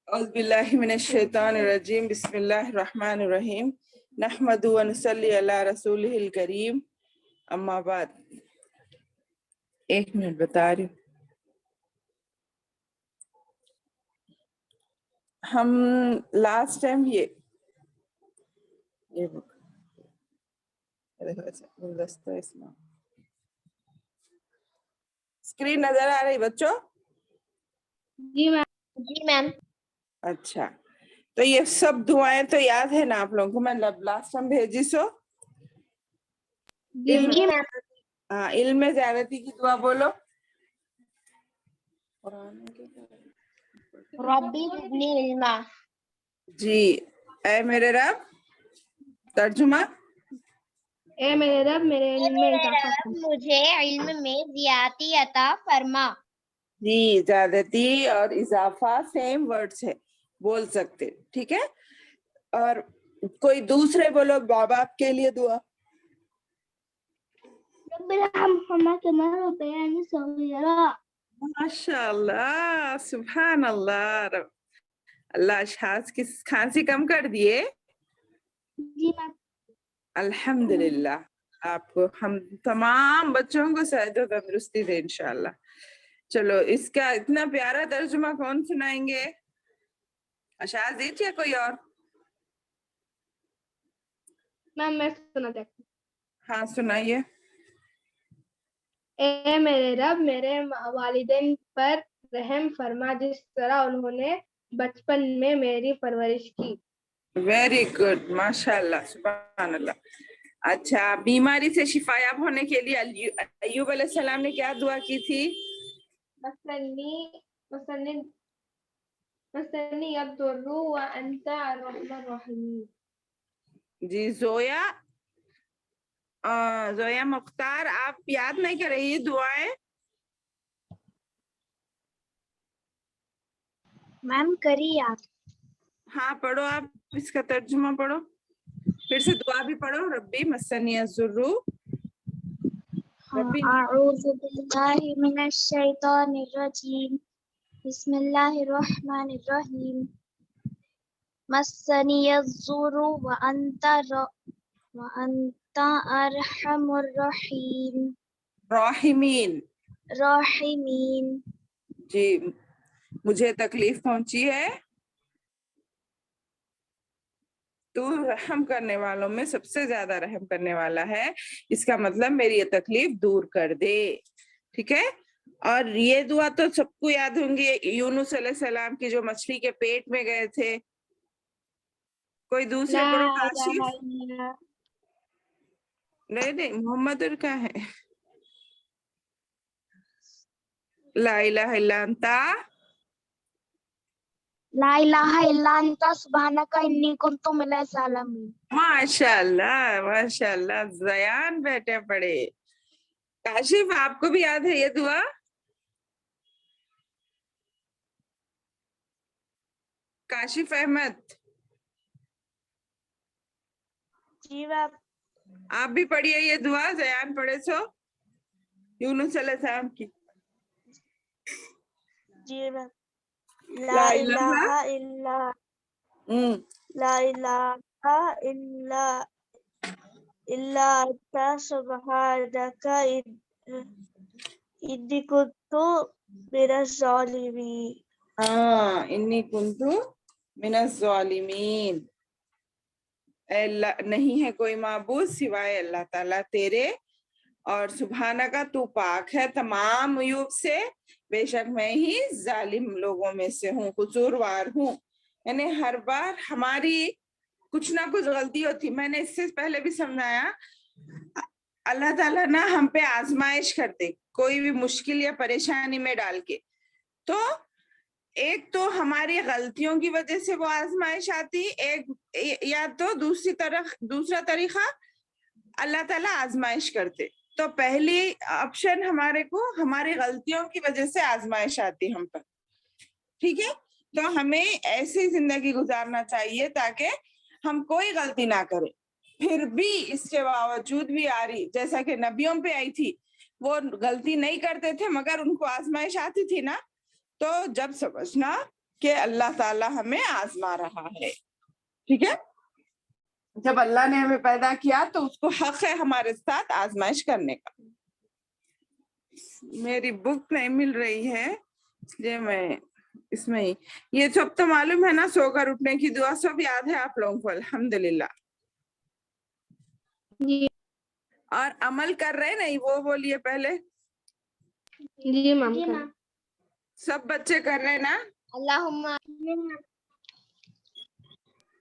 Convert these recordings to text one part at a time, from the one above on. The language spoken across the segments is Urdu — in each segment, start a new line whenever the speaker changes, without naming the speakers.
اعوذ باللہ من الشیطان الرجیم بسم اللہ الرحمن الرحیم نحمدہ و نصلی علی رسولہ الکریم اما بعد. ایک منٹ بتا رہی ہوں. ہم لاسٹ ٹائم یہ گلدستہ اسلام اسکرین نظر آ رہی بچوں؟
جی میم.
جی میم.
اچھا تو یہ سب دعائیں تو یاد ہے نا آپ لوگوں کو؟ میں لاسٹ ٹائم بھیجی سو
جی
جی میم.
ہاں علم میں زیادتی کی دعا بولو.
ربی زدنی علما.
جی اے میرے رب. ترجمہ
اے میرے رب میرے
اے
علم میں
میرے
اضافہ
رب
فرما.
مجھے علم میں زیادتی عطا فرما.
جی زیادتی اور اضافہ سیم ورڈز ہے، بول سکتے. ٹھیک ہے. اور کوئی دوسرے بولو ماں باپ کے لیے دعا.
رب ارحمہما کما ربیانی صغیرا.
ماشاء اللہ سبحان اللہ. اللہ اشحاص کی کھانسی کم کر دیے.
جی میم.
الحمدللہ. آپ کو ہم تمام بچوں کو صحت و تندرستی دے انشاءاللہ. چلو اس کا اتنا پیارا ترجمہ کون سنائیں گے؟ اشاعت دیجیے یا کوئی اور؟
میم میں سنا دیکھتی
ہاں سنائیے.
اے میرے رب میرے والدین پر رحم فرما جس طرح انہوں نے بچپن میں میری پرورش کی.
ویری گڈ ماشاء اللہ سبحان اللہ. اچھا بیماری سے شفا یاب ہونے کے لیے ایوب علیہ السلام نے کیا دعا کی تھی؟
مسنی الضر وانت الرحمن الرحیم.
جی زویا مختار آپ یاد نہیں کر رہی دعائیں؟
میم کری آپ.
ہاں پڑھو آپ اس کا ترجمہ پڑھو، پھر سے دعا بھی پڑھو. ربی مسنی الضر. ربی
اعوذ باللہ من الشیطان الرجیم. بسم اللہ الرحمن الرحیم. مسنی الضر وانت ارحم الراحمین. راحمین.
جی مجھے تکلیف پہنچی ہے، تو رحم کرنے والوں میں سب سے زیادہ رحم کرنے والا ہے. اس کا مطلب میری یہ تکلیف دور کر دے. ٹھیک ہے. اور یہ دعا تو سب کو یاد ہوں گی، یونس علیہ السلام کی جو مچھلی کے پیٹ میں گئے تھے. کوئی دوسرے
لا
پڑھو.
الہ
کاشف.
الا
نہیں محمد کا ہے. لا الہ الا انتا.
لا الہ الا انت سبحانک انی کنت من الظالمین.
ماشاء اللہ ماشاء اللہ. زیان بیٹے پڑے. کاشف آپ کو بھی یاد ہے یہ دعا؟ کاشف احمد
جی میم.
آپ بھی پڑھیے یہ دعا. زیان پڑھے سو یونس علیہ السلام کی.
جی میم. لا الہ الا لا الہ الا انت سبحانک انی کنت من الظالمین.
ہاں انی کنت من الظالمین. اے اللہ نہیں ہے کوئی معبود سوائے اللہ تعالیٰ تیرے، اور سبحانہ کا تو پاک ہے تمام عیوب سے، بے شک میں ہی ظالم لوگوں میں سے ہوں، قصوروار ہوں. یعنی ہر بار ہماری کچھ نہ کچھ غلطی ہوتی. میں نے اس سے پہلے بھی سمجھایا، اللہ تعالیٰ نہ ہم پہ آزمائش کرتے کوئی بھی مشکل یا پریشانی میں ڈال کے. تو ایک تو ہماری غلطیوں کی وجہ سے وہ آزمائش آتی، ایک یا تو دوسرا طریقہ اللہ تعالیٰ آزمائش کرتے. تو پہلی آپشن ہمارے کو ہماری غلطیوں کی وجہ سے آزمائش آتی ہم پر. ٹھیک ہے. تو ہمیں ایسی زندگی گزارنا چاہیے تاکہ ہم کوئی غلطی نہ کریں. پھر بھی اس کے باوجود بھی آ رہی، جیسا کہ نبیوں پہ آئی تھی، وہ غلطی نہیں کرتے تھے مگر ان کو آزمائش آتی تھی نا. تو جب سمجھنا کہ اللہ تعالیٰ ہمیں آزما رہا ہے. ٹھیک ہے, جب اللہ نے ہمیں پیدا کیا تو اس کو حق ہے ہمارے ساتھ آزمائش کرنے کا. میری بک نہیں مل رہی ہے اس لیے میں اس میں ہی, یہ سب تو معلوم ہے نا, سو کر اٹھنے کی دعا سب یاد ہے آپ لوگوں کو الحمدللہ.
جی
اور عمل کر رہے نہیں وہ بولیے پہلے.
جی میم.
سب بچے کر رہے نا.
اللہم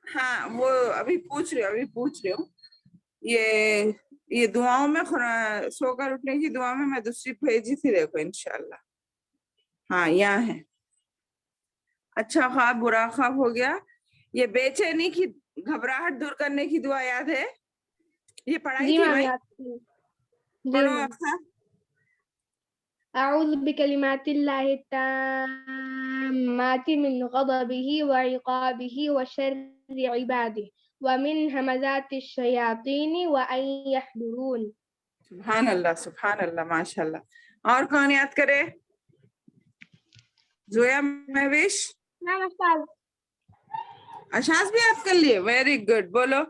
ہاں وہ ابھی پوچھ رہی ہوں. یہ دعاؤں میں سو کر اٹھنے کی دعا میں دوسری بھیجی تھی, دیکھو انشاءاللہ. ہاں یہاں ہے. اچھا خواب برا خواب ہو گیا. یہ بے چینی کی گھبراہٹ دور کرنے کی دعا یاد ہے, یہ پڑھائی
جی
تھی
میم
بھائی.
یاد ہے. جی
پڑھو
میم.
اکثر.
أعوذ بكلمات الله التامات من غضبه وعقابه وشر عباده ومن همزات الشياطين وأن يحضرون.
سبحان اللہ ماشاء اللہ. اور کون یاد کرے؟ زویا مہوش, اشاز بھی یاد کر لیے, ویری گڈ. بولو.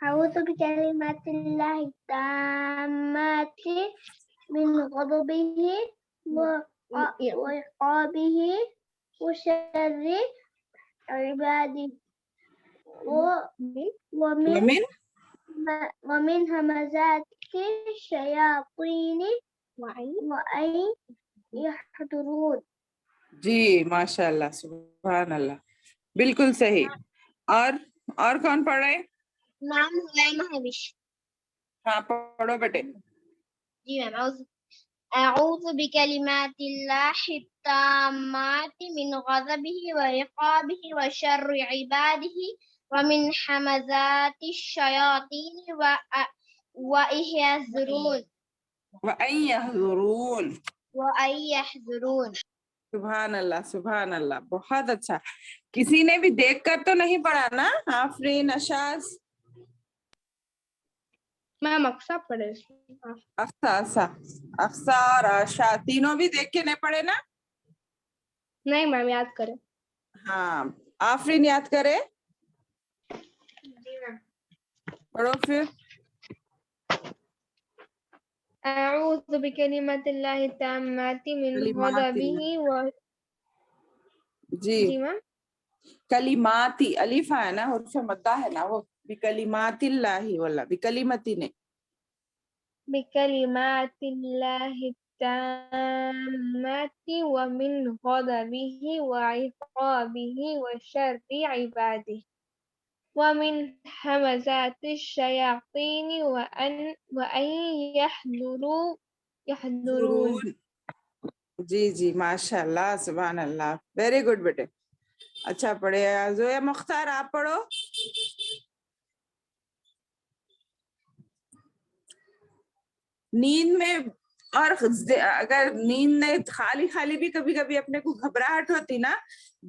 أعوذ بكلمات الله التامات من غضبه وعقابه وشر عباده ومن همزات الشياطين وأن يحضرون.
جی ماشاء اللہ سبحان اللہ, بالکل صحیح. اور کون پڑھ رہے؟
نام مہوش.
ہاں پڑھو بیٹے.
جی میم. أعوذ بكلمات الله التامات من غضبه وعقابه وشر عباده ومن همزات الشياطين وأن يحضرون.
سبحان اللہ بہت اچھا. کسی نے بھی دیکھ کر تو نہیں پڑھا نا؟ آفرین, اشاز,
میم اقصا پڑھے.
اقصا اور آشا تینوں بھی دیکھ کے نہیں پڑھے نا؟
نہیں میم یاد کرے.
ہاں آفرین یاد کرے.
جی میم.
پڑھو پھر.
أعوذ بكلمات الله التامات من غضبه
جی
میم.
کلماتی الف ہے نا, حرف مدہ ہے نا, وہ بکلمات اللہ والا بکلمتی نے.
بكلمات الله التامات ومن غضبه وعقابه وشر عباده ومن همزات الشياطين وأن يحضرون.
جی ماشاء اللہ سبحان اللہ, ویری گڈ بیٹے. اچھا پڑھے. زویا مختار آپ پڑھو. نیند میں, اور اگر نیند میں خالی بھی کبھی کبھی اپنے کو گھبراہٹ ہوتی نا,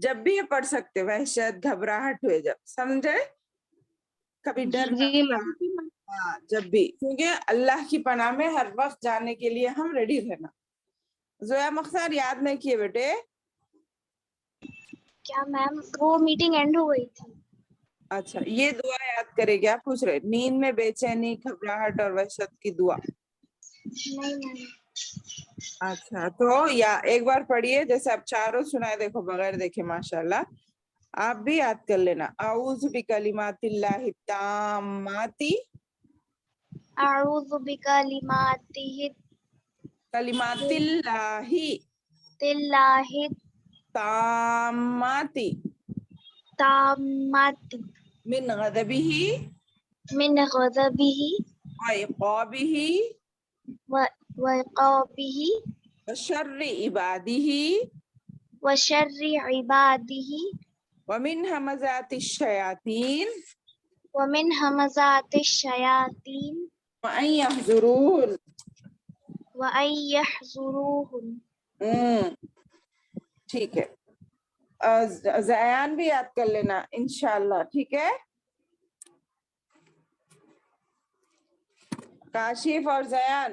جب بھی یہ پڑھ سکتے, وحشت گھبراہٹ ہوئے جب, سمجھے, کبھی ڈر
جی
لگتا, جب بھی, کیونکہ اللہ کی پناہ میں ہر وقت جانے کے لیے ہم ریڈی رہنا. زویا مختار یاد نہیں کیے بیٹے؟
کیا میم وہ میٹنگ اینڈ ہو گئی تھی.
اچھا یہ دعا یاد کرے, کیا پوچھ رہے؟ نیند میں بے چینی, گھبراہٹ اور وحشت کی دعا.
نہیں میم.
اچھا تو یا ایک بار پڑھیے, جیسے اب چاروں سنائے, دیکھو بغیر دیکھے ماشاءاللہ, آپ بھی یاد کر لینا. اعوذ بکلمات اللہ التامات.
اعوذ بکلمات
کلمات اللہ تامات
تامات
من غضبہ
من غضبہ
وعقابہ
وعقابہ
وشر عبادہ
وشر عبادہ
ومن همزات الشیاطین
ومن همزات الشیاطین
وأن يحضرون.
وأن يحضرون.
ٹھیک ہے. زیان بھی یاد کر لینا انشاءاللہ, ٹھیک ہے. کاشف اور زیان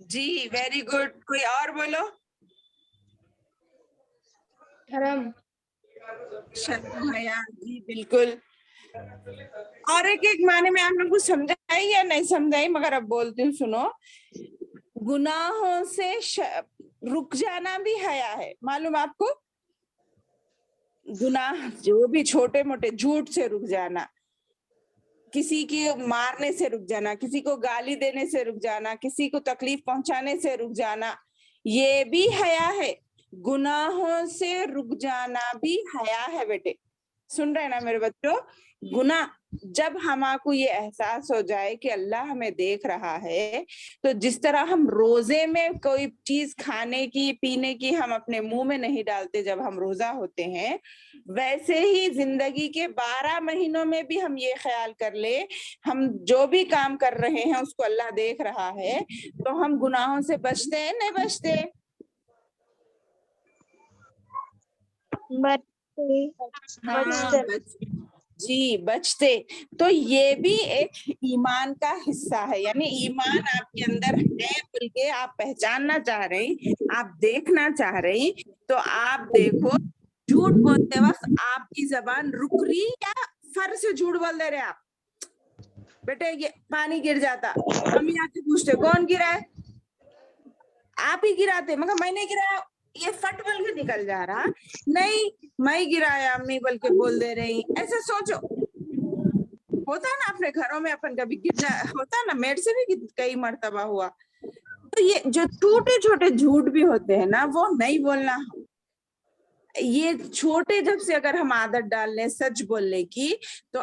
جی ویری گڈ. کوئی اور بولو.
شرم.
شرم حیا. جی بالکل. اور ایک معنی میں آپ نے کچھ سمجھائی یا نہیں سمجھائی, مگر اب بولتی ہوں سنو. گناہوں سے رک جانا بھی حیا ہے, معلوم آپ کو. گناہ جو بھی چھوٹے موٹے, جھوٹ سے رک جانا, کسی کی مارنے سے رک جانا, کسی کو گالی دینے سے رک جانا, کسی کو تکلیف پہنچانے سے رک جانا, یہ بھی حیا ہے. گناہوں سے رک جانا بھی حیا ہے بیٹے. سن رہے ہیں نا میرے بچوں. گناہ جب ہمارے یہ احساس ہو جائے کہ اللہ ہمیں دیکھ رہا ہے, تو جس طرح ہم روزے میں کوئی چیز کھانے کی پینے کی ہم اپنے منہ میں نہیں ڈالتے جب ہم روزہ ہوتے ہیں, ویسے ہی زندگی کے 12 مہینوں میں بھی ہم یہ خیال کر لے ہم جو بھی کام کر رہے ہیں اس کو اللہ دیکھ رہا ہے, تو ہم گناہوں سے بچتے ہیں نہیں بچتے؟ جی بچتے. تو یہ بھی ایک ایمان کا حصہ ہے, یعنی ایمان آپ کے اندر ہے بول کے آپ پہچاننا چاہ رہے ہیں, آپ دیکھنا چاہ رہے ہیں, تو آپ دیکھو جھوٹ بولتے وقت آپ کی زبان رک رہی یا فر سے جھوٹ بول دے رہے آپ. بیٹے یہ پانی گر جاتا, امی آ کے پوچھتے کون گرا ہے, آپ ہی گراتے, مگر میں نے گرایا, یہ فٹ بول کے نکل جا رہا, نہیں میں گرایا امی بول کے بول دے رہی. ایسا سوچو, ہوتا ہے نا اپنے گھروں میں اپن کبھی گر ہوتا ہے نا, میرے سے بھی کئی مرتبہ ہوا. تو یہ جو چھوٹے چھوٹے جھوٹ بھی ہوتے ہیں نا, وہ نہیں بولنا. یہ چھوٹے جب سے اگر ہم عادت ڈال لیں سچ بولنے کی, تو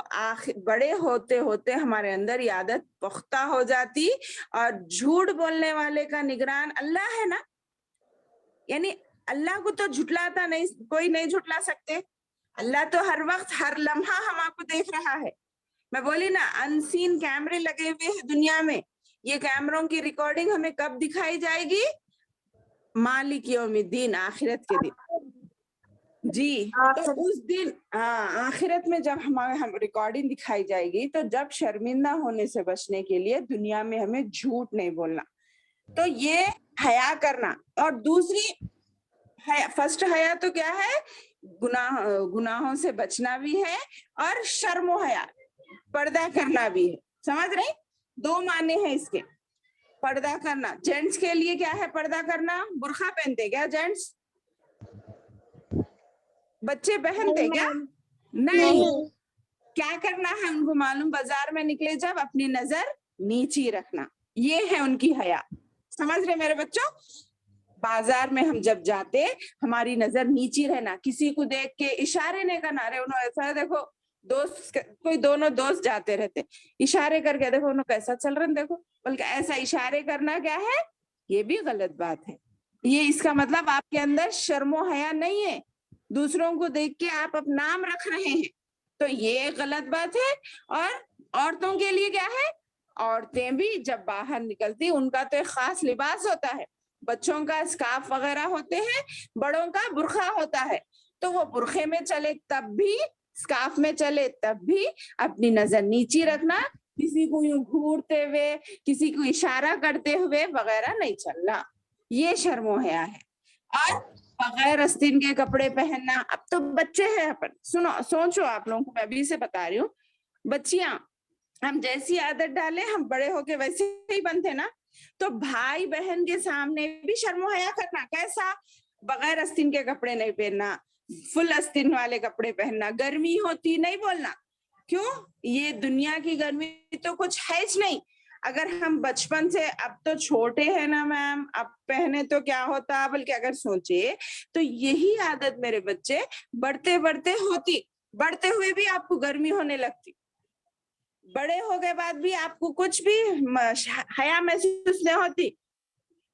بڑے ہوتے ہوتے ہمارے اندر یہ عادت پختہ ہو جاتی. اور جھوٹ بولنے والے کا نگران اللہ ہے نا, یعنی اللہ کو تو جھٹلاتا نہیں, کوئی نہیں جھٹلا سکتے. اللہ تو ہر وقت ہر لمحہ ہم آپ کو دیکھ رہا ہے. میں بولی نا انسین کیمرے لگے ہوئے ہیں دنیا میں, یہ کیمروں کی ریکارڈنگ ہمیں کب دکھائی جائے گی؟ مالک یوم الدین, آخرت کے دن. جی تو اس دن آخرت میں جب ہمیں ریکارڈنگ دکھائی جائے گی, تو جب شرمندہ ہونے سے بچنے کے لیے دنیا میں ہمیں جھوٹ نہیں بولنا. تو یہ حیا کرنا. اور دوسری فرسٹ حیا تو کیا ہے, گناہوں سے بچنا بھی ہے, اور شرم و حیا پردہ کرنا بھی ہے. سمجھ رہے؟ 2 معنی ہیں اس کے. پردہ کرنا جینٹس کے لیے کیا ہے, پردہ کرنا برقع پہنتے کیا جینٹس؟ بچے پہنتے کیا؟ نہیں. کیا کرنا ہے ان کو معلوم, بازار میں نکلے جب اپنی نظر نیچی رکھنا, یہ ہے ان کی حیا. سمجھ رہے میرے بچوں؟ بازار میں ہم جب جاتے ہماری نظر نیچی رہنا, کسی کو دیکھ کے اشارے نہیں کرنا, رہے انہوں ایسا دیکھو, دوست کوئی دونوں دوست جاتے رہتے, اشارے کر کے دیکھو انہوں کیسا چل رہے ہیں دیکھو, بلکہ ایسا اشارے کرنا کیا ہے, یہ بھی غلط بات ہے. یہ اس کا مطلب آپ کے اندر شرم و حیا نہیں ہے, دوسروں کو دیکھ کے آپ اپنا نام رکھ رہے ہیں, تو یہ غلط بات ہے. اور عورتوں کے لیے کیا ہے, عورتیں بھی جب باہر نکلتی ان کا تو ایک خاص لباس ہوتا ہے, بچوں کا اسکارف وغیرہ ہوتے ہیں, بڑوں کا برقع ہوتا ہے, تو وہ برقعے میں چلے تب بھی, اسکارف میں چلے تب بھی اپنی نظر نیچی رکھنا, کسی کو یوں گھورتے ہوئے, کسی کو اشارہ کرتے ہوئے وغیرہ نہیں چلنا, یہ شرم و حیا ہے. اور بغیر آستین کے کپڑے پہننا, اب تو بچے ہیں اپن, سنو سوچو آپ لوگوں کو, میں ابھی سے بتا رہی ہوں, بچیاں ہم جیسی عادت ڈالیں ہم بڑے ہو کے ویسے ہی بنتے نا. تو بھائی بہن کے سامنے بھی شرم و حیا کرنا. کیسا؟ بغیر آستین کے کپڑے نہیں پہننا, فل آستین والے کپڑے پہننا, گرمی ہوتی نہیں بولنا. کیوں؟ یہ دنیا کی گرمی تو کچھ ہے ہی نہیں. اگر ہم بچپن سے, اب تو چھوٹے ہیں نا میم, اب پہنے تو کیا ہوتا, بلکہ اگر سوچے تو یہی عادت میرے بچے بڑھتے بڑھتے ہوتی, بڑھتے ہوئے بھی آپ کو گرمی ہونے لگتی, بڑے ہو گئے بعد بھی آپ کو کچھ بھی حیا محسوس نہیں ہوتی.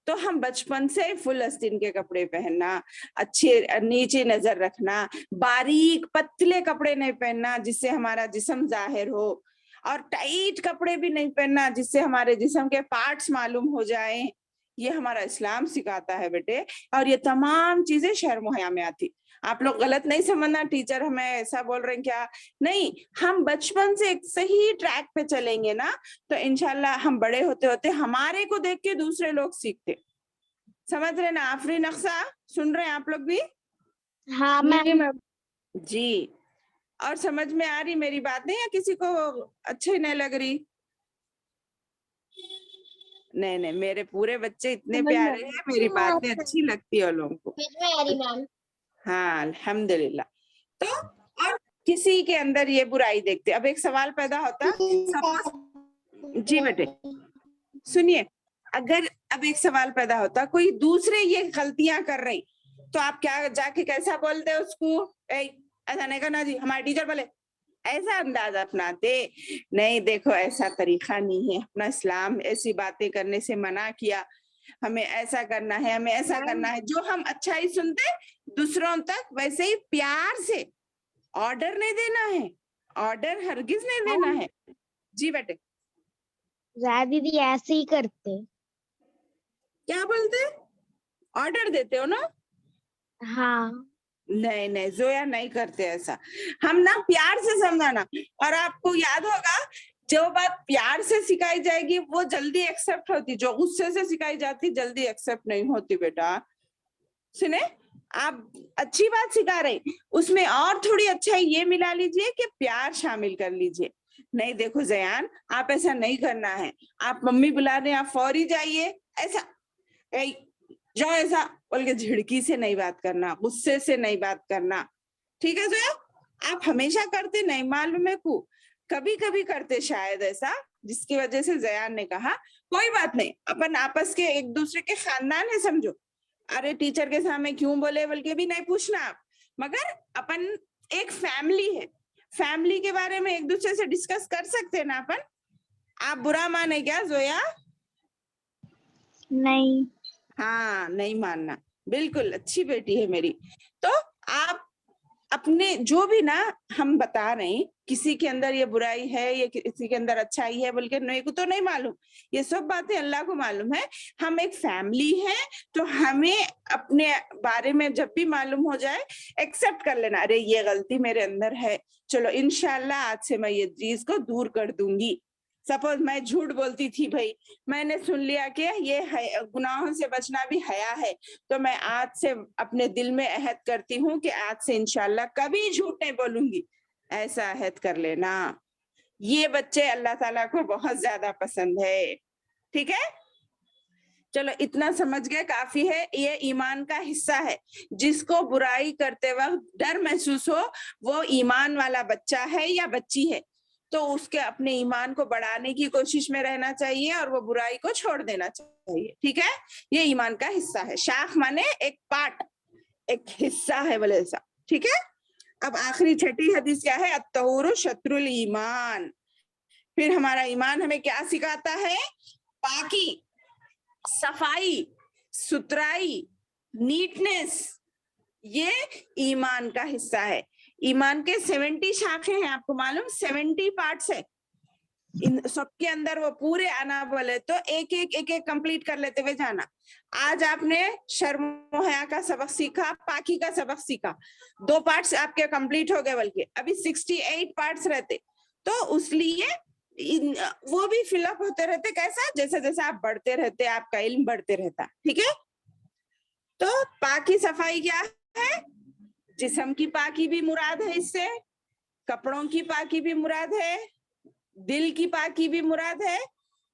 تو ہم بچپن سے فل آستین کے کپڑے پہننا, اچھے نیچے نظر رکھنا, باریک پتلے کپڑے نہیں پہننا جس سے ہمارا جسم ظاہر ہو, اور ٹائٹ کپڑے بھی نہیں پہننا جس سے ہمارے جسم کے پارٹس معلوم ہو جائیں. یہ ہمارا اسلام سکھاتا ہے بیٹے, اور یہ تمام چیزیں شرم و حیا میں آتی. آپ لوگ غلط نہیں سمجھنا ٹیچر ہمیں ایسا بول رہے ہیں کیا, نہیں, ہم بچپن سے ایک صحیح ٹریک پہ چلیں گے نا تو انشاءاللہ ہم بڑے ہوتے ہوتے ہمارے کو دیکھ کے دوسرے لوگ سیکھتے. سمجھ رہے نا؟ آفرین نقصہ سن رہے ہیں آپ لوگ بھی؟
ہاں میم.
جی. اور سمجھ میں آ رہی میری بات نہیں, یا کسی کو اچھی نہیں لگ رہی؟ نہیں نہیں, میرے پورے بچے اتنے پیارے ہیں, میری باتیں اچھی لگتی ہے لوگوں کو.
میم.
ہاں الحمدللہ. تو اور کسی کے اندر یہ برائی دیکھتے. اب ایک سوال پیدا ہوتا, جی بیٹے سنیے, اگر اب ایک سوال پیدا ہوتا, کوئی دوسرے یہ غلطیاں کر رہی تو آپ کیا جا کے کیسا بولتے اس کو؟ ایسا نہیں کرنا جی, ہمارے ٹیچر بولے, ایسا انداز اپناتے؟ نہیں, دیکھو ایسا طریقہ نہیں ہے, اپنا اسلام ایسی باتیں کرنے سے منع کیا, ہمیں ایسا کرنا ہے, ہمیں ایسا کرنا ہے. جو ہم اچھائی سنتے دوسروں تک ویسے ہی پیار سے, آرڈر نہیں دینا ہے, آرڈر ہرگز نہیں دینا ہے. جی بیٹے.
دیدی ایسے ہی کرتے.
کیا بولتے؟ آرڈر دیتے ہو نا؟
ہاں.
نہیں نہیں زویا, نہیں کرتے ایسا. ہم نا پیار سے سمجھانا. اور آپ کو یاد ہوگا جو بات پیار سے سکھائی جائے گی وہ جلدی ایکسپٹ ہوتی, جو غصے سے سکھائی جاتی جلدی ایکسپٹ نہیں ہوتی. بیٹا سنے, آپ اچھی بات سکھا رہے, اس میں اور تھوڑی اچھائی یہ ملا لیجئے کہ پیار شامل کر لیجئے. نہیں دیکھو زیان, آپ ایسا نہیں کرنا ہے, آپ ممی بلا رہے ہیں آپ فوری جائیے, ایسا جو ایسا بول کے جھڑکی سے نہیں بات کرنا, غصے سے نہیں بات کرنا. ٹھیک ہے زیا؟ آپ ہمیشہ کرتے نہیں معلوم ہے کو, کبھی کبھی کرتے شاید ایسا, جس کی وجہ سے زیان نے کہا کوئی بات نہیں, اپن آپس کے ایک دوسرے کے خاندان ہے سمجھو. ارے ٹیچر کے سامنے کیوں بولے بول کے بھی نہیں پوچھنا آپ, مگر اپن ایک فیملی ہے, فیملی کے بارے میں ایک دوسرے سے ڈسکس کر سکتے ہیں نا اپن. آپ برا مانے کیا زویا؟
نہیں.
ہاں نہیں ماننا, بالکل اچھی بیٹی ہے میری. تو آپ اپنے جو بھی نا ہم بتا رہے ہیں, کسی کے اندر یہ برائی ہے یا کسی کے اندر اچھائی ہے بول کے نہیں کو تو نہیں معلوم, یہ سب باتیں اللہ کو معلوم ہے. ہم ایک فیملی ہے تو ہمیں اپنے بارے میں جب بھی معلوم ہو جائے ایکسپٹ کر لینا, ارے یہ غلطی میرے اندر ہے, چلو انشاءاللہ آج سے میں یہ چیز کو دور کر دوں گی. سپوز میں جھوٹ بولتی تھی بھائی, میں نے سن لیا کہ یہ گناہوں سے بچنا بھی حیا ہے, تو میں آج سے اپنے دل میں عہد کرتی ہوں کہ آج سے انشاءاللہ کبھی جھوٹ نہیں بولوں گی. ایسا عہد کر لینا. یہ بچے اللہ تعالیٰ کو بہت زیادہ پسند ہے. ٹھیک ہے, چلو اتنا سمجھ گئے کافی ہے. یہ ایمان کا حصہ ہے. جس کو برائی کرتے وقت ڈر محسوس ہو وہ ایمان والا بچہ ہے یا بچی ہے, تو اس کے اپنے ایمان کو بڑھانے کی کوشش میں رہنا چاہیے اور وہ برائی کو چھوڑ دینا چاہیے. ٹھیک ہے, یہ ایمان کا حصہ ہے. شاخ مانے ایک پارٹ, ایک حصہ ہے بولے ایسا. ٹھیک ہے, اب آخری چھٹی حدیث کیا ہے؟ الطہور شطر الایمان. پھر ہمارا ایمان ہمیں کیا سکھاتا ہے؟ پاکی, صفائی, ستھرائی, نیٹنس, یہ ایمان کا حصہ ہے. ایمان کے 70 شاخیں ہیں, آپ کو معلوم 70 پارٹس ہے. ان سب کے اندر وہ پورے آنا بولے تو ایک ایک کمپلیٹ کر لیتے ہوئے جانا. آج آپ نے شرم و حیا کا سبق سیکھا, پاکی کا سبق سیکھا, 2 پارٹس آپ کے کمپلیٹ ہو گئے, بلکہ ابھی 68 پارٹس رہتے. تو اس لیے وہ بھی فل اپ ہوتے رہتے. کیسا؟ جیسے جیسے آپ بڑھتے رہتے آپ کا علم بڑھتے رہتا. ٹھیک ہے, تو پاکی صفائی کیا ہے؟ جسم کی پاکی بھی مراد ہے اس سے, کپڑوں کی پاکی بھی مراد ہے, دل کی پاکی بھی مراد ہے,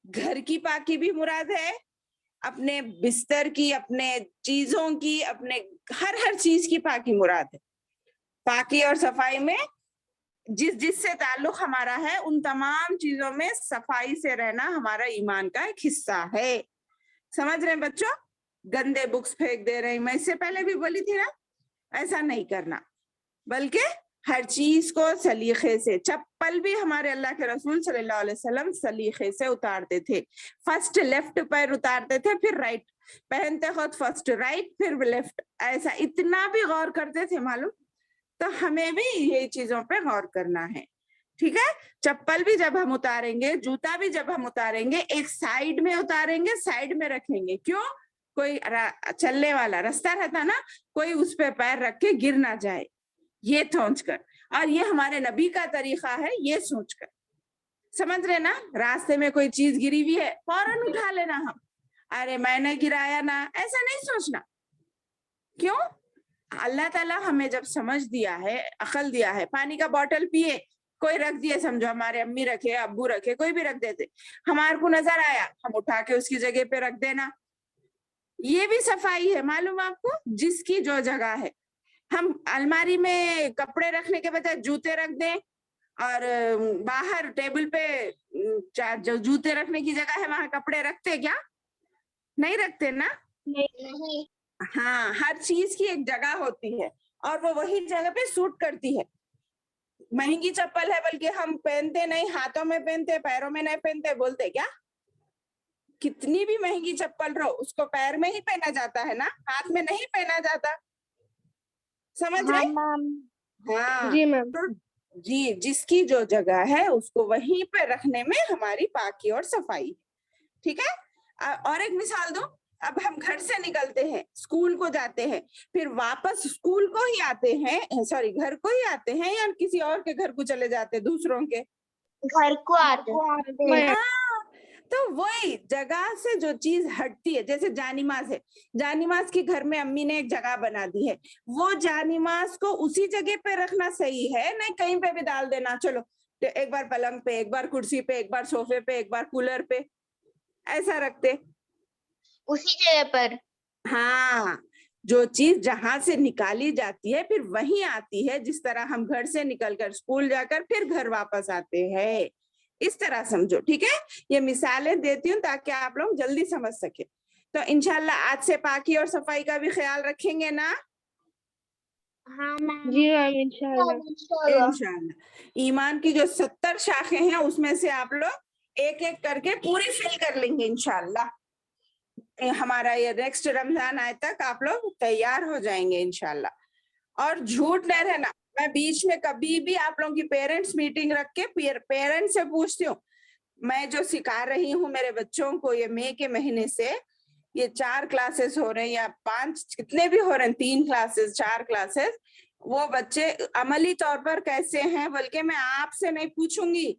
گھر کی پاکی بھی مراد ہے, اپنے بستر کی, اپنے چیزوں کی, اپنے ہر چیز کی پاکی مراد ہے. پاکی اور صفائی میں جس سے تعلق ہمارا ہے ان تمام چیزوں میں صفائی سے رہنا ہمارا ایمان کا ایک حصہ ہے. سمجھ رہے ہیں بچوں؟ گندے بکس پھینک دے رہے ہیں, میں اس سے پہلے بھی بولی تھی نا, ایسا نہیں کرنا, بلکہ ہر چیز کو سلیقے سے. چپل بھی ہمارے اللہ کے رسول صلی اللہ علیہ وسلم سلیقے سے اتارتے تھے. فرسٹ لیفٹ پیر اتارتے تھے, پھر رائٹ پہنتے خود, فرسٹ رائٹ پھر لیفٹ, ایسا اتنا بھی غور کرتے تھے معلوم. تو ہمیں بھی یہ چیزوں پہ غور کرنا ہے. ٹھیک ہے, چپل بھی جب ہم اتاریں گے, جوتا بھی جب ہم اتاریں گے, ایک سائیڈ میں اتاریں گے, سائیڈ میں رکھیں گے. کیوں؟ کوئی چلنے والا راستہ رہتا نا, کوئی اس پہ پیر رکھ کے گر نہ جائے, یہ سوچ کر. اور یہ ہمارے نبی کا طریقہ ہے, یہ سوچ کر. سمجھ رہے نا, راستے میں کوئی چیز گری ہوئی ہے فوراً اٹھا لینا ہم, ارے میں نے گرایا نا, ایسا نہیں سوچنا. کیوں؟ اللہ تعالیٰ ہمیں جب سمجھ دیا ہے, عقل دیا ہے, پانی کا بوتل پیے, کوئی رکھ دیے, سمجھو ہمارے امی رکھے, ابو رکھے, کوئی بھی رکھ دیتے, ہمارے کو نظر آیا, ہم اٹھا کے اس کی جگہ پہ رکھ دینا. یہ بھی صفائی ہے, معلوم آپ کو, جس کی جو جگہ ہے. ہم الماری میں کپڑے رکھنے کے بجائے جوتے رکھ دیں, اور باہر ٹیبل پہ جو جوتے رکھنے کی جگہ ہے وہاں کپڑے رکھتے کیا؟ نہیں رکھتے نا.
نہیں.
ہاں, ہر چیز کی ایک جگہ ہوتی ہے اور وہ وہی جگہ پہ سوٹ کرتی ہے. مہنگی چپل ہے بلکہ ہم پہنتے نہیں, ہاتھوں میں پہنتے, پیروں میں نہیں پہنتے, بولتے کیا؟ کتنی بھی مہنگی چپل رہو, اس کو پیر میں ہی پہنا جاتا ہے نا, ہاتھ میں نہیں پہنا جاتا. سمجھ رہے؟ ہاں
جی میم.
جی, جس کی جو جگہ ہے اس کو وہیں پہ رکھنے میں ہماری پاکی اور صفائی. ٹھیک ہے. اور ایک مثال دو, اب ہم گھر سے نکلتے ہیں, اسکول کو جاتے ہیں, پھر واپس اسکول کو ہی آتے ہیں, سوری گھر کو ہی آتے ہیں, یا کسی اور کے گھر کو چلے جاتے, دوسروں کے
گھر کو آتے ہیں.
تو وہی جگہ سے جو چیز ہٹتی ہے, جیسے جانماز ہے, جانماز کی گھر میں امی نے ایک جگہ بنا دی ہے, وہ جانماز کو اسی جگہ پہ رکھنا صحیح ہے, نہیں کہیں پہ بھی ڈال دینا, چلو ایک بار پلنگ پہ, ایک بار کرسی پہ, ایک بار صوفے پہ, ایک بار کولر پہ, ایسا رکھتے
اسی جگہ پر.
ہاں, جو چیز جہاں سے نکالی جاتی ہے پھر وہیں آتی ہے, جس طرح ہم گھر سے نکل کر اسکول جا کر پھر گھر واپس آتے ہیں, اس طرح سمجھو. ٹھیک ہے, یہ مثالیں دیتی ہوں تاکہ آپ لوگ جلدی سمجھ سکے. تو انشاءاللہ آج سے پاکی اور صفائی کا بھی خیال رکھیں گے نا؟
ہاں میم.
جی میم, انشاءاللہ.
انشاءاللہ. ایمان کی جو 70 شاخیں ہیں اس میں سے آپ لوگ ایک ایک کر کے پوری فل کر لیں گے انشاءاللہ. ہمارا یہ نیکسٹ رمضان آئے تک آپ لوگ تیار ہو جائیں گے انشاءاللہ. اور جھوٹ نہیں رہنا, میں بیچ میں کبھی بھی آپ لوگوں کی پیرنٹس میٹنگ رکھ کے پیرنٹس سے پوچھتی ہوں, میں جو سکھا رہی ہوں میرے بچوں کو یہ مئی کے مہینے سے, یہ 4 کلاسز ہو رہے ہیں یا 5, کتنے بھی ہو رہے ہیں, 3 کلاسز 4 کلاسز, وہ بچے عملی طور پر کیسے ہیں بلکہ میں آپ سے نہیں پوچھوں گی,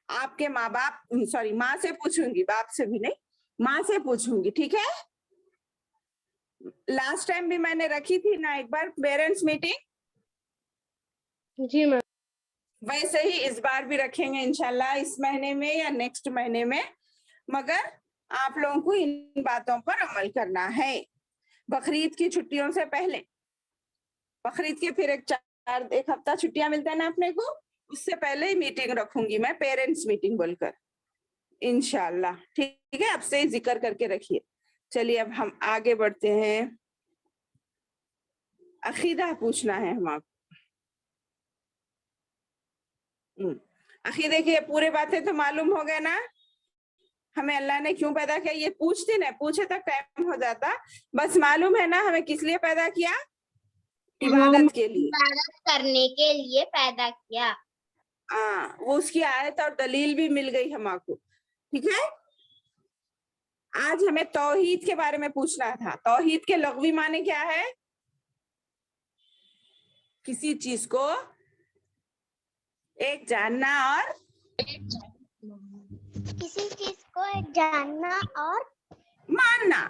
آپ کے ماں باپ, سوری ماں سے پوچھوں گی, باپ سے بھی نہیں, ماں سے پوچھوں گی. ٹھیک ہے. لاسٹ ٹائم بھی میں نے رکھی تھی نا ایک بار پیرنٹس میٹنگ,
جی میم.
ویسے ہی اس بار بھی رکھیں گے انشاءاللہ, اس مہینے میں یا نیکسٹ مہینے میں, مگر آپ لوگوں کو ان باتوں پر عمل کرنا ہے. بقرعید کی چھٹیوں سے پہلے, بقرعید کے پھر ایک ہفتہ چھٹیاں ملتا ہے نا اپنے کو, اس سے پہلے ہی میٹنگ رکھوں گی میں, پیرنٹس میٹنگ بول کر انشاءاللہ. ٹھیک ہے, اب سے ذکر کر کے رکھیے. چلیے اب ہم آگے بڑھتے ہیں. عقیدہ پوچھنا ہے ہم آپ. عقیدے کی پورے باتیں تو معلوم ہو گئے نا, ہمیں اللہ نے کیوں پیدا کیا, یہ پوچھتے نا, پوچھے تک ٹائم ہو جاتا, بس معلوم ہے نا ہمیں کس لیے پیدا کیا, عبادت کے لیے,
عبادت کرنے کے لیے پیدا کیا.
ہاں, وہ اس کی آیت اور دلیل بھی مل گئی ہم آپ کو. ٹھیک ہے. آج ہمیں توحید کے بارے میں پوچھنا تھا. توحید کے لغوی معنی کیا ہے؟ کسی چیز کو ایک جاننا اور
کسی چیز کو ایک جاننا اور
ماننا.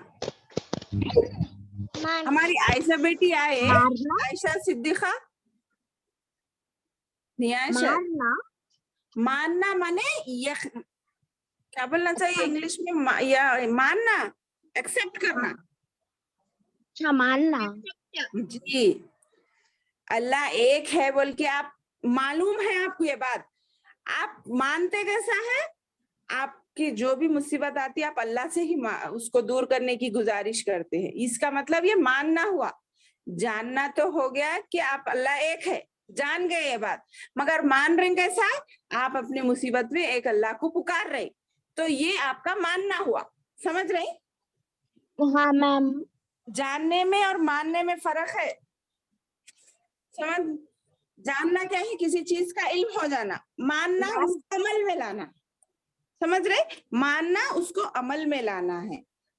ہماری عائشہ بیٹی آئے, عائشہ صدیقہ, نہیں عائشہ, ماننا مانے کیا بولنا چاہیے انگلش میں, یا ماننا, ایکسپٹ کرنا.
اچھا, ماننا.
جی, اللہ ایک ہے بول کے آپ معلوم ہے آپ کو یہ بات, آپ مانتے کیسا ہے, آپ کی جو بھی مصیبت آتی ہے آپ اللہ سے ہی اس کو دور کرنے کی گزارش کرتے ہیں. اس کا مطلب یہ ماننا ہوا. جاننا تو ہو گیا کہ آپ اللہ ایک ہے, جان گئے یہ بات, مگر مان رہے کیسا, آپ اپنی مصیبت میں ایک اللہ کو پکار رہے, تو یہ آپ کا ماننا ہوا. سمجھ رہے؟
ہاں میم.
جاننے میں اور ماننے میں فرق ہے. سمجھ, جاننا کیا ہے, کسی چیز کا علم ہو جانا, ماننا اس کو عمل میں لانا. سمجھ رہے, ماننا اس کو عمل میں لانا ہے.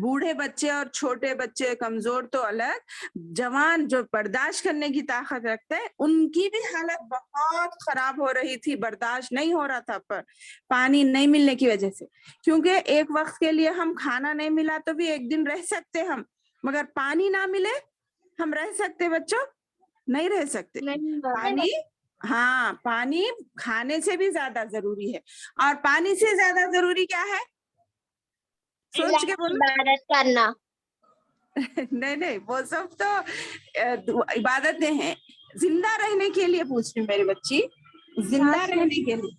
بوڑھے بچے اور چھوٹے بچے کمزور تو الگ، جوان جو برداشت کرنے کی طاقت رکھتے ہیں ان کی بھی حالت بہت خراب ہو رہی تھی، برداشت نہیں ہو رہا تھا پر پانی نہیں ملنے کی وجہ سے. کیونکہ ایک وقت کے لیے ہم کھانا نہیں ملا تو بھی ایک دن رہ سکتے ہم، مگر پانی نہ ملے ہم رہ سکتے بچوں؟ نہیں رہ سکتے. پانی، ہاں پانی کھانے سے بھی زیادہ ضروری ہے. اور پانی سے زیادہ ضروری کیا ہے؟ سوچ کے بولو.
عبادت کرنا.
نہیں وہ سب تو عبادتیں ہیں. زندہ رہنے کے لیے پوچھ رہی میری بچی، زندہ رہنے کے لیے.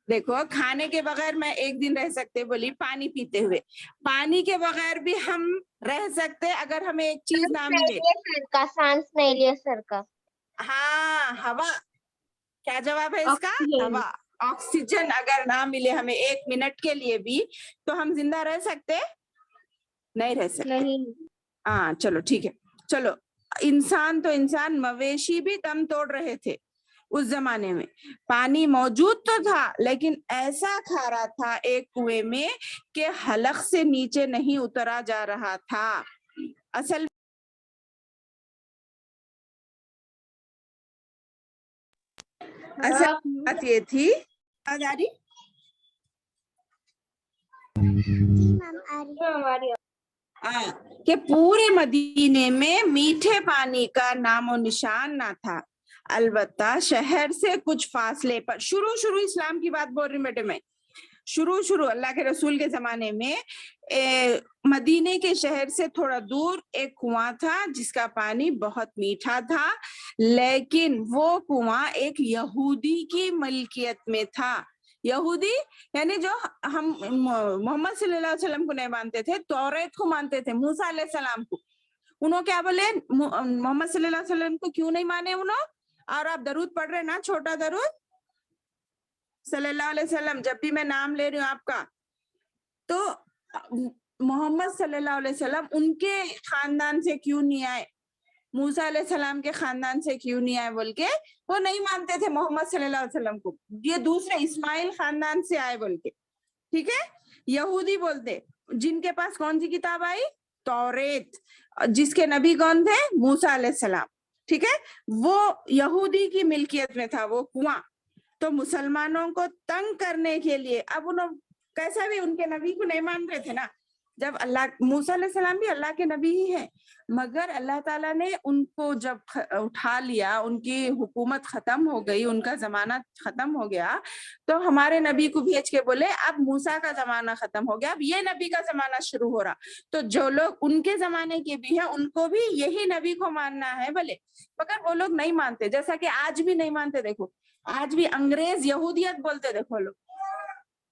دیکھو کھانے کے بغیر میں ایک دن رہ سکتے بولی، پانی پیتے ہوئے. پانی کے بغیر بھی ہم رہ سکتے اگر ہمیں ایک چیز نہ ملے.
سانس نہیں لیے سر کا.
ہاں ہوا. کیا جواب ہے اس کا؟ ہوا. آکسیجن اگر نہ ملے ہمیں ایک منٹ کے لیے بھی تو ہم زندہ رہ سکتے؟ نہیں رہ سکتے. ہاں چلو ٹھیک ہے. چلو انسان تو انسان، مویشی بھی دم توڑ رہے تھے اس زمانے میں. پانی موجود تو تھا لیکن ایسا کھارا تھا ایک کنویں میں کہ حلق سے نیچے نہیں اترا جا رہا تھا. اصل بات یہ تھی کہ پورے مدینے میں میٹھے پانی کا نام و نشان نہ تھا. البتہ شہر سے کچھ فاصلے پر، شروع اسلام کی بات بول رہی بیٹے میں، شروع اللہ کے رسول کے زمانے میں مدینے کے شہر سے تھوڑا دور ایک کنواں تھا جس کا پانی بہت میٹھا تھا، لیکن وہ کنواں ایک یہودی کی ملکیت میں تھا. یہودی یعنی جو ہم محمد صلی اللہ علیہ وسلم کو نہیں مانتے تھے، توریت کو مانتے تھے، موسیٰ علیہ السلام کو. انہوں کیا بولے؟ محمد صلی اللہ علیہ وسلم کو کیوں نہیں مانے انہوں؟ اور آپ درود پڑھ رہے نا، چھوٹا درود صلی اللہ علیہ وسلم، جب بھی میں نام لے رہی ہوں آپ کا، تو محمد صلی اللہ علیہ وسلم ان کے خاندان سے کیوں نہیں آئے، موسیٰ علیہ السلام کے خاندان سے کیوں نہیں آئے بول کے وہ نہیں مانتے تھے محمد صلی اللہ علیہ وسلم کو. یہ دوسرے اسماعیل خاندان سے آئے بول کے. ٹھیک ہے. یہودی بولتے جن کے پاس کون سی کتاب آئی؟ توریت. جس کے نبی کون تھے؟ موسیٰ علیہ السلام. ٹھیک ہے. وہ یہودی کی ملکیت میں تھا وہ کنواں. تو مسلمانوں کو تنگ کرنے کے لیے اب انہوں کیسا بھی ان کے نبی کو نہیں مان رہے تھے نا. جب اللہ، موسیٰ علیہ السلام بھی اللہ کے نبی ہی ہے، مگر اللہ تعالیٰ نے ان کو جب اٹھا لیا، ان کی حکومت ختم ہو گئی، ان کا زمانہ ختم ہو گیا، تو ہمارے نبی کو بھیج کے بولے اب موسیٰ کا زمانہ ختم ہو گیا، اب یہ نبی کا زمانہ شروع ہو رہا. تو جو لوگ ان کے زمانے کے بھی ہیں ان کو بھی یہی نبی کو ماننا ہے بولے، مگر وہ لوگ نہیں مانتے. جیسا کہ آج بھی نہیں مانتے. دیکھو آج بھی انگریز یہودیت بولتے، دیکھو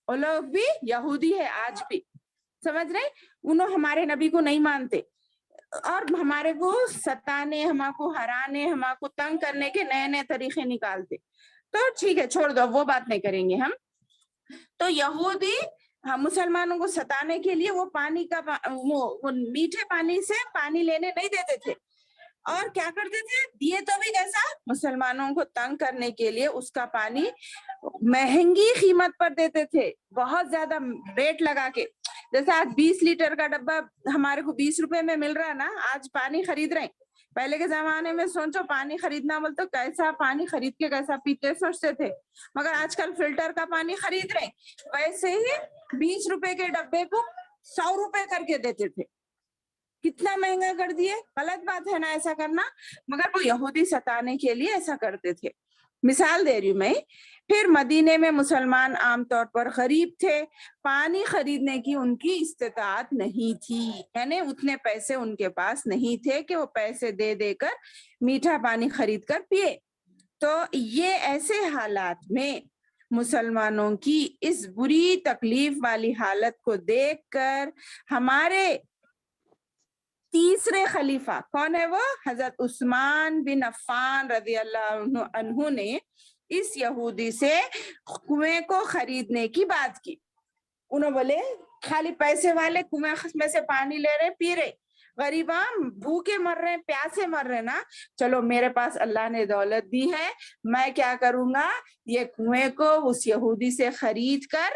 وہ لوگ بھی یہودی ہے آج بھی. سمجھ رہے؟ انہوں ہمارے نبی کو نہیں مانتے اور ہمارے کو ستانے، ہمارے کو ہرانے، ہمارے کو تنگ کرنے کے نئے نئے طریقے نکالتے. تو ٹھیک ہے چھوڑ دو، وہ بات نہیں کریں گے ہم. تو یہودی مسلمانوں کو ستانے کے لیے وہ پانی کا وہ میٹھے پانی سے پانی لینے نہیں دیتے تھے. اور کیا کرتے تھے؟ دیے تو بھی کیسا؟ مسلمانوں کو تنگ کرنے کے لیے اس کا پانی مہنگی قیمت پر دیتے تھے، بہت زیادہ ریٹ لگا کے. جیسے آج 20 لیٹر کا ڈبہ ہمارے کو 20 روپے میں مل رہا ہے نا، آج پانی خرید رہے ہیں. پہلے کے زمانے میں سوچو پانی خریدنا بولتے کیسا پانی خرید کے کیسا پیتے سوچتے تھے، مگر آج کل فلٹر کا پانی خرید رہے. ویسے ہی 20 روپے کے ڈبے کو 100 روپے کر کے دیتے تھے. کتنا مہنگا کر دیے. غلط بات ہے نا ایسا کرنا، مگر وہ یہودی ستانے کے لیے ایسا کرتے تھے. مثال دے رہی ہوں میں. پھر مدینے میں مسلمان عام طور پر غریب تھے، پانی خریدنے کی ان کی استطاعت نہیں تھی، یعنی اتنے پیسے ان کے پاس نہیں تھے کہ وہ پیسے دے دے کر میٹھا پانی خرید کر پیے. تو یہ ایسے حالات میں مسلمانوں کی اس بری تکلیف والی حالت کو دیکھ کر ہمارے تیسرے خلیفہ کون ہے؟ وہ حضرت عثمان بن عفان رضی اللہ عنہ نے اس یہودی سے کنویں کو خریدنے کی بات کی. انہوں بولے خالی پیسے والے کنویں میں سے پانی لے رہے پی رہے، غریباں بھوکے مر رہے پیاسے مر رہے نا. چلو میرے پاس اللہ نے دولت دی ہے، میں کیا کروں گا، یہ کنویں کو اس یہودی سے خرید کر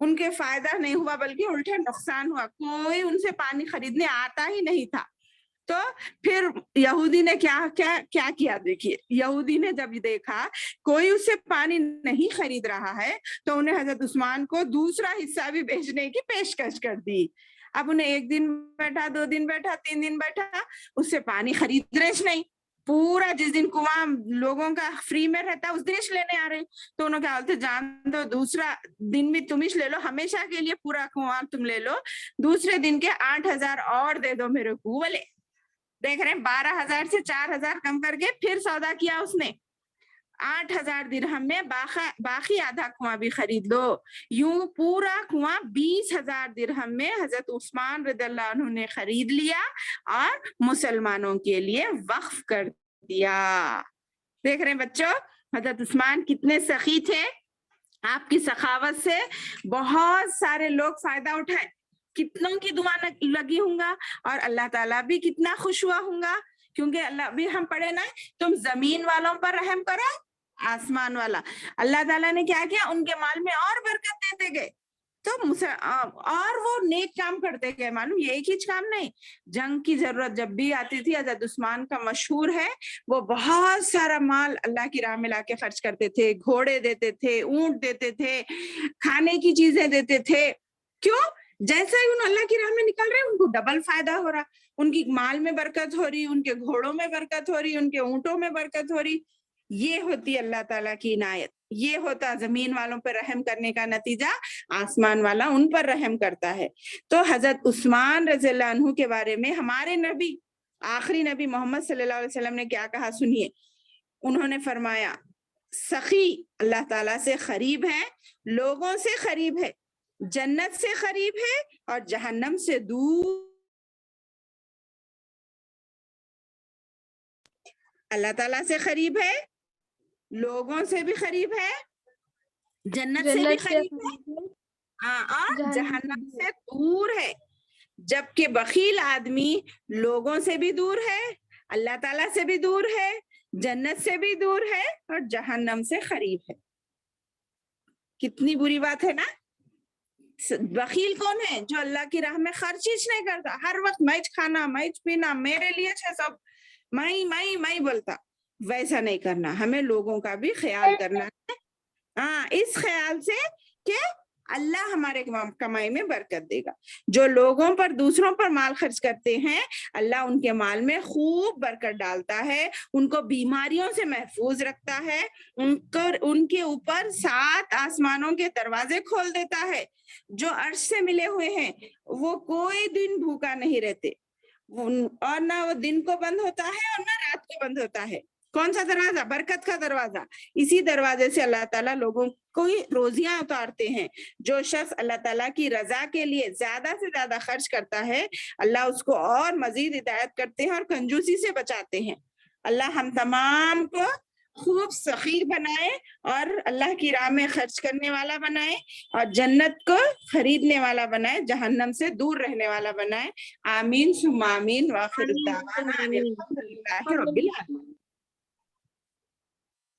ان کے فائدہ نہیں ہوا بلکہ الٹا نقصان ہوا. کوئی ان سے پانی خریدنے آتا ہی نہیں تھا. تو پھر یہودی نے کیا کیا؟ دیکھیے, یہودی نے جب دیکھا کوئی اس سے پانی نہیں خرید رہا ہے تو انہیں حضرت عثمان کو دوسرا حصہ بھی بیچنے کی پیشکش کر دی. اب انہیں 1 دن بیٹھا, 2 دن بیٹھا, 3 دن بیٹھا, اس سے پانی خرید رہے نہیں. پورا جس دن کنواں لوگوں کا فری میں رہتا اس دن لینے آ رہے. تو انہوں نے کہا بولتے جان دو, دوسرا دن بھی تم لے لو, ہمیشہ کے لیے پورا کنواں تم لے لو, دوسرے دن کے 8000 اور دے دو میرے کو. بولے دیکھ رہے ہیں 12000 سے 4000 کم کر کے پھر سودا کیا اس نے. 8000 درہم میں باقی آدھا کنواں بھی خرید لو. یوں پورا کنواں 20000 درہم میں حضرت عثمان رضی اللہ عنہ نے خرید لیا اور مسلمانوں کے لیے وقف کر دیا. دیکھ رہے ہیں بچوں حضرت عثمان کتنے سخی تھے. آپ کی سخاوت سے بہت سارے لوگ فائدہ اٹھائے, کتنوں کی دعا لگی ہوں گا, اور اللہ تعالیٰ بھی کتنا خوش ہوا ہوں گا. کیونکہ اللہ بھی ہم پڑھے نا, تم زمین والوں پر رحم کرو آسمان والا. اللہ تعالیٰ نے کیا کیا, ان کے مال میں اور برکت دیتے گئے, تو اور وہ نیک کام کرتے گئے. معلوم یہ ایک ہی کام نہیں, جنگ کی ضرورت جب بھی آتی تھی حضرت عثمان کا مشہور ہے وہ بہت سارا مال اللہ کی راہ میں لا کے خرچ کرتے تھے. گھوڑے دیتے تھے, اونٹ دیتے تھے, کھانے کی چیزیں دیتے تھے. کیوں؟ جیسے ہی ان اللہ کی راہ میں نکل رہے ان کو ڈبل فائدہ ہو رہا. ان کی مال میں برکت ہو رہی, ان کے گھوڑوں میں برکت ہو رہی, ان کے اونٹوں میں برکت ہو رہی. یہ ہوتی اللہ تعالیٰ کی عنایت, یہ ہوتا زمین والوں پر رحم کرنے کا نتیجہ. آسمان والا ان پر رحم کرتا ہے. تو حضرت عثمان رضی اللہ عنہ کے بارے میں ہمارے نبی, آخری نبی محمد صلی اللہ علیہ وسلم نے کیا کہا سنیے. انہوں نے فرمایا سخی اللہ تعالیٰ سے قریب ہے, لوگوں سے قریب ہے, جنت سے قریب ہے, اور جہنم سے دور. اللہ تعالیٰ سے قریب ہے, لوگوں سے بھی قریب ہے, جنت سے بھی قریب ہے, اور جہنم سے دور ہے. جبکہ بخیل آدمی لوگوں سے بھی دور ہے, اللہ تعالیٰ سے بھی دور ہے, جنت سے بھی دور ہے, اور جہنم سے قریب ہے. کتنی بری بات ہے نا. بخیل کون ہے؟ جو اللہ کی راہ میں خرچ ہی نہیں کرتا, ہر وقت میچ کھانا, میچ پینا, میرے لیے سب میں بولتا. ویسا نہیں کرنا, ہمیں لوگوں کا بھی خیال کرنا ہے. اس خیال سے کہ اللہ ہمارے کمائی میں برکت دے گا. جو لوگوں پر, دوسروں پر مال خرچ کرتے ہیں اللہ ان کے مال میں خوب برکت ڈالتا ہے, ان کو بیماریوں سے محفوظ رکھتا ہے, ان کے اوپر 7 آسمانوں کے دروازے کھول دیتا ہے. جو عرش سے ملے ہوئے ہیں وہ کوئی دن بھوکا نہیں رہتے, اور نہ وہ دن کو بند ہوتا ہے اور نہ رات کو بند ہوتا ہے. کون سا دروازہ؟ برکت کا دروازہ. اسی دروازے سے اللہ تعالیٰ لوگوں کو روزیاں اتارتے ہیں. جو شخص اللہ تعالیٰ کی رضا کے لیے زیادہ سے زیادہ خرچ کرتا ہے اللہ اس کو اور مزید ہدایت کرتے ہیں اور کنجوسی سے بچاتے ہیں. اللہ ہم تمام کو خوب سخی بنائے اور اللہ کی راہ میں خرچ کرنے والا بنائے, اور جنت کو خریدنے والا بنائے, جہنم سے دور رہنے والا بنائے. آمین ثم آمین. وآخر دعوانا الحمدللہ رب العالمین.